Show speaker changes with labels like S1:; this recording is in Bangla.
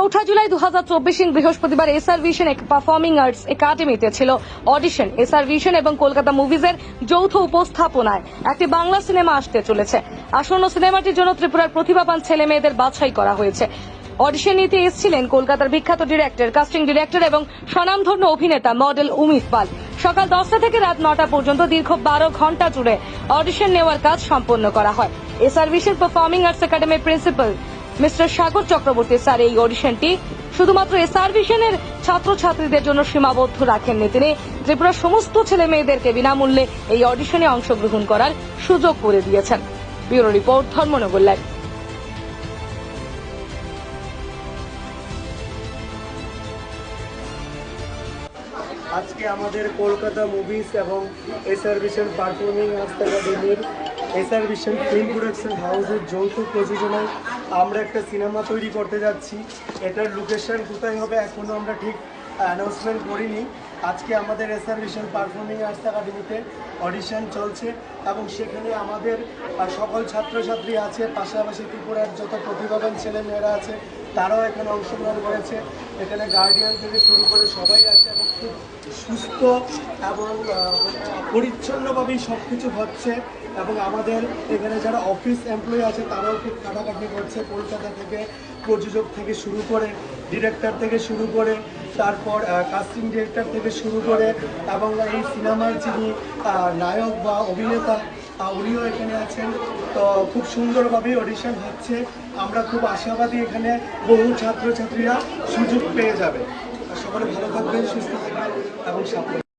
S1: চৌঠা জুলাই 2024 বৃহস্পতিবার এসআর ভিশন পারফর্মিং আর্টস একাডেমিতে ছিল অডিশন। এসআর ভিশন এবং কলকাতা মুভিজের যৌথ উপস্থাপনায় একটি বাংলা সিনেমা আসতে চলেছে। আসন্ন সিনেমাটির জন্য ত্রিপুরার প্রতিভাবান ছেলে মেয়েদের বাছাই করা হয়েছে। অডিশন নিতে এসেছিলেন কলকাতার বিখ্যাত ডিরেক্টর, কাস্টিং ডিরেক্টর এবং স্বনামধন্য অভিনেতা মডেল উমিত পাল। সকাল 10টা থেকে রাত 9টা পর্যন্ত দীর্ঘ 12 ঘন্টা জুড়ে অডিশন নেওয়ার কাজ সম্পন্ন করা হয়। এসআর ভিশন পারফর্মিং আর্টস একাডেমির প্রিন্সিপাল মিস্টার সাগর চক্রবর্তী স্যার এই অডিশনটি শুধুমাত্র এসআর ভিশনের ছাত্রছাত্রীদের জন্য সীমাবদ্ধ রাখেননি। তিনি ত্রিপুরার সমস্ত ছেলে মেয়েদেরকে বিনামূল্যে এই অডিশনে অংশগ্রহণ করার সুযোগ করে দিয়েছেন। Bureau report, Dharmanagar live.
S2: আজকে আমাদের কলকাতা মুভিজ এবং এসআর ভিশন পারফর্মিং আর্টস একাডেমির এসআর ভিশন ফিল্ম প্রোডাকশন হাউসের যৌথ প্রযোজনায় আমরা একটা সিনেমা তৈরি করতে যাচ্ছি। এটার লোকেশন কোথায় হবে এখনও আমরা ঠিক অ্যানাউন্সমেন্ট করিনি। আজকে আমাদের এসআর ভিশন পারফর্মিং আর্টস একাডেমিতে অডিশন চলছে এবং সেখানে আমাদের সকল ছাত্রছাত্রী আছে, পাশাপাশি ত্রিপুরার যত প্রতিভাবান ছেলেমেয়েরা আছে তারাও এখানে অংশগ্রহণ করেছে। এখানে গার্ডিয়ান থেকে শুরু করে সবাই আছে এবং খুব সুস্থ এবং পরিচ্ছন্নভাবেই সব কিছু হচ্ছে। এবং আমাদের এখানে যারা অফিস এমপ্লয়ি আছে তারাও খুব কাটাকাটি করছে, কলকাতা থেকে প্রযোজক থেকে শুরু করে, ডিরেক্টর থেকে শুরু করে, তারপর কাস্টিং ডিরেক্টর থেকে শুরু করে এবং এই সিনেমার যিনি নায়ক বা অভিনেতা উনিও এখানে আছেন। তো খুব সুন্দরভাবেই অডিশন হচ্ছে। আমরা খুব আশাবাদী এখানে বহু ছাত্রছাত্রীরা সুযোগ পেয়ে যাবে। সকলে ভালো থাকবেন, সুস্থ থাকবেন এবং সাবধান।